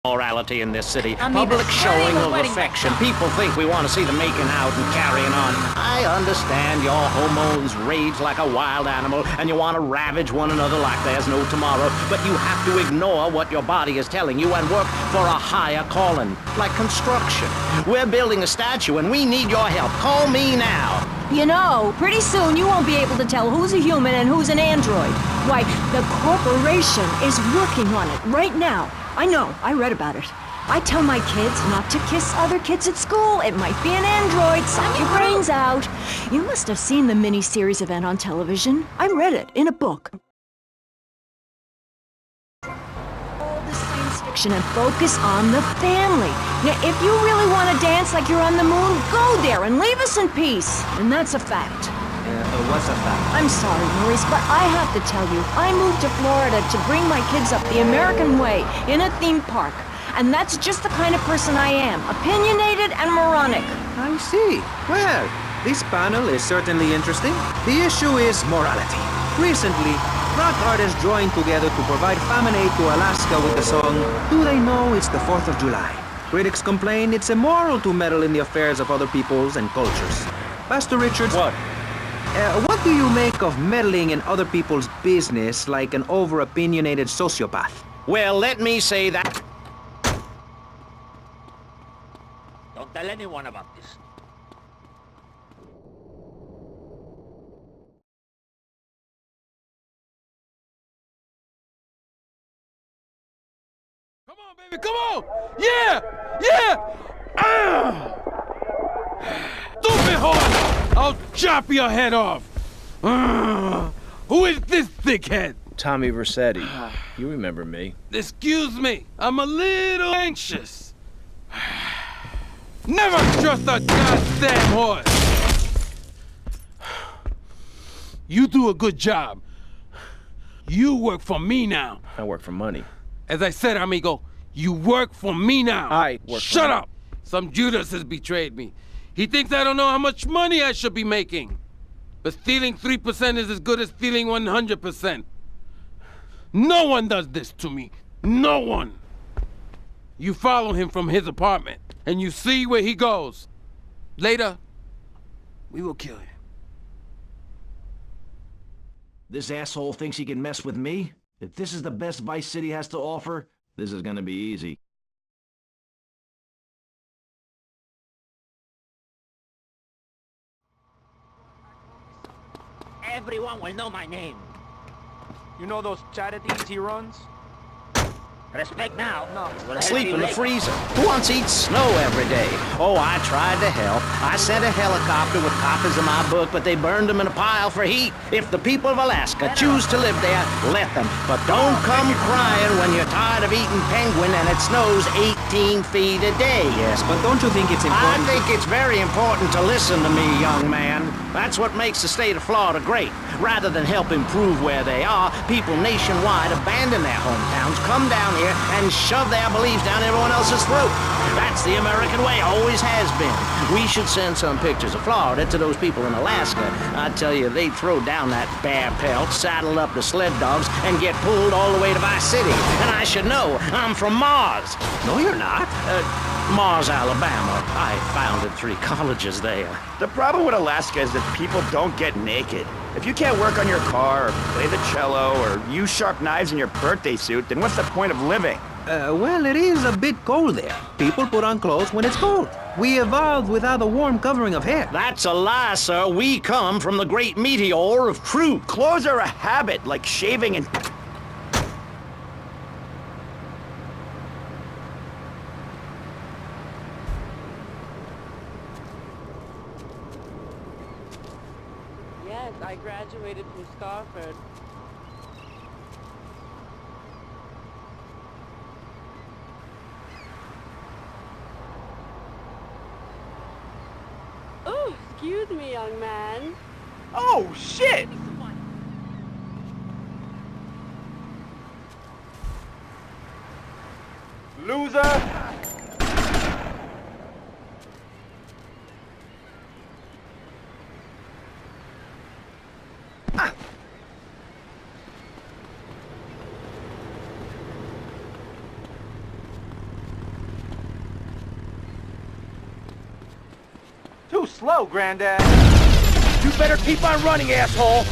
morality in this city. Public showing of affection. People think we want to see them making out and carrying on. I understand your hormones rage like a wild animal and you want to ravage one another like there's no tomorrow, but you have to ignore what your body is telling you and work for a higher calling, like construction. We're building a statue and we need your help. Call me now. You know, pretty soon you won't be able to tell who's a human and who's an android. Why, the corporation is working on it right now. I know, I read about it. I tell my kids not to kiss other kids at school. It might be an android. Suck your brains out. You must have seen the mini-series event on television. I read it in a book. All the science fiction and focus on the family. Now, if you really want to dance like you're on the moon, go there and leave us in peace. And that's a fact. What's a fact? I'm sorry, Maurice, but I have to tell you, I moved to Florida to bring my kids up the American way in a theme park. And that's just the kind of person I am, opinionated and moronic. I see. Well, this panel is certainly interesting. The issue is morality. Recently, rock artists joined together to provide famine aid to Alaska with the song, Do They Know It's the 4th of July? Critics complain it's immoral to meddle in the affairs of other peoples and cultures. Pastor Richards... What? What do you make of meddling in other people's business like an over-opinionated sociopath? Well, let me say that... Don't tell anyone about this. Come on, baby, come on! Yeah! Yeah! Stupid horse! I'll chop your head off! Who is this thickhead? Tommy Vercetti. You remember me. Excuse me, I'm a little anxious. Never trust a goddamn horse! You do a good job. You work for me now. I work for money. As I said, amigo, you work for me now. I work for Shut me. up! Some Judas has betrayed me. He thinks I don't know how much money I should be making. But stealing 3% is as good as stealing 100%. No one does this to me. No one. You follow him from his apartment, and you see where he goes. Later, we will kill him. This asshole thinks he can mess with me? If this is the best Vice City has to offer, this is gonna be easy. Everyone will know my name. You know those charities he runs? Respect now. No. Sleep in the freezer. Who wants to eat snow every day? Oh, I tried to help. I sent a helicopter with copies of my book, but they burned them in a pile for heat. If the people of Alaska choose to live there, let them. But don't come crying when you're tired of eating penguin and it snows 18 feet a day. Yes, but don't you think it's important? I think it's very important to listen to me, young man. That's what makes the state of Florida great. Rather than help improve where they are, people nationwide abandon their hometowns, come down here, and shove their beliefs down everyone else's throat. That's the American way, always has been. We should send some pictures of Florida to those people in Alaska. I tell you, they'd throw down that bear pelt, saddle up the sled dogs, and get pulled all the way to Vice City. And I should know, I'm from Mars. No, you're not. Mars, Alabama. I founded 3 colleges there. The problem with Alaska is that people don't get naked. If you can't work on your car, or play the cello, or use sharp knives in your birthday suit, then what's the point of living? Well, it is a bit cold there. People put on clothes when it's cold. We evolved without a warm covering of hair. That's a lie, sir. We come from the great meteor of truth. Clothes are a habit, like shaving and... Yes, I graduated from Starford. Oh, excuse me, young man. Oh, shit! Loser! Too slow, Granddad. You better keep on running, asshole!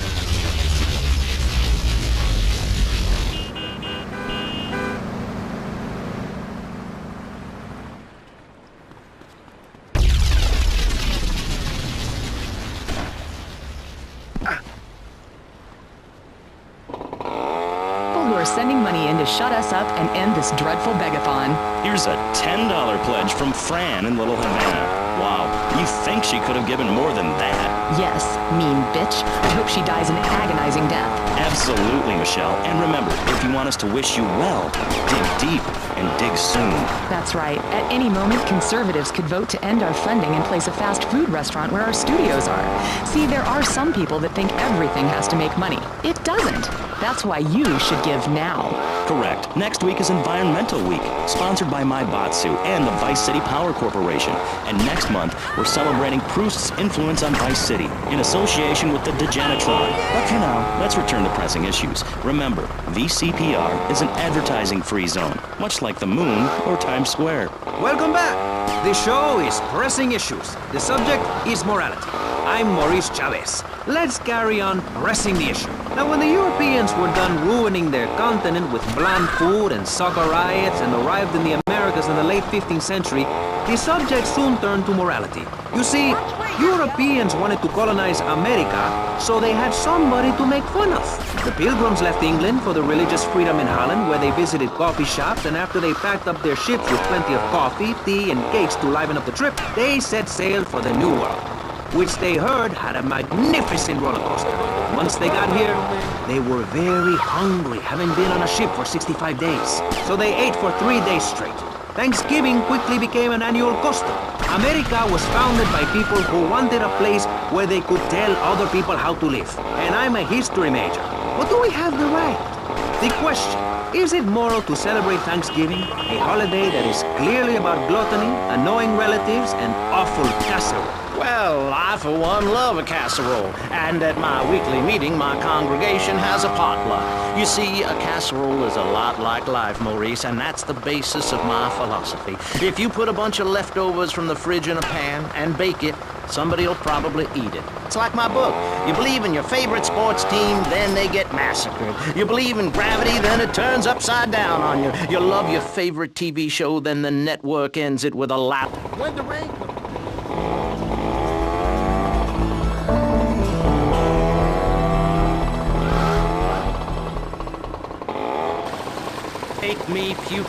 Who are sending money in to shut us up and end this dreadful begathon. Here's a $10 pledge from Fran in Little Havana. Wow, you think she could have given more than that? Yes, mean bitch. I hope she dies an agonizing death. Absolutely, Michelle. And remember, if you want us to wish you well, dig deep and dig soon. That's right. At any moment, conservatives could vote to end our funding and place a fast food restaurant where our studios are. See, there are some people that think everything has to make money. It doesn't. That's why you should give now. Correct. Next week is Environmental Week, sponsored by My Batsu and the Vice City Power Corporation. And next month, we're celebrating Proust's influence on Vice City in association with the Dejanatron. But for now, let's return to pressing issues. Remember, VCPR is an advertising-free zone, much like the moon or Times Square. Welcome back. The show is Pressing Issues. The subject is morality. I'm Maurice Chavez. Let's carry on pressing the issue. Now, when the Europeans were done ruining their continent with bland food and soccer riots and arrived in the Americas in the late 15th century, the subject soon turned to morality. You see, Europeans wanted to colonize America, so they had somebody to make fun of. The Pilgrims left England for the religious freedom in Holland, where they visited coffee shops, and after they packed up their ships with plenty of coffee, tea, and cakes to liven up the trip, they set sail for the New World, which they heard had a magnificent roller coaster. Once they got here, they were very hungry, having been on a ship for 65 days. So they ate for 3 days straight. Thanksgiving quickly became an annual custom. America was founded by people who wanted a place where they could tell other people how to live. And I'm a history major. But do we have the right? The question, is it moral to celebrate Thanksgiving, a holiday that is clearly about gluttony, annoying relatives, and awful casserole? Well, I for one love a casserole, and at my weekly meeting, my congregation has a potluck. You see, a casserole is a lot like life, Maurice, and that's the basis of my philosophy. If you put a bunch of leftovers from the fridge in a pan and bake it, somebody'll probably eat it. It's like my book. You believe in your favorite sports team, then they get massacred. You believe in gravity, then it turns upside down on you. You love your favorite TV show, then the network ends it with a lap. When the rain comes. Take me, puke.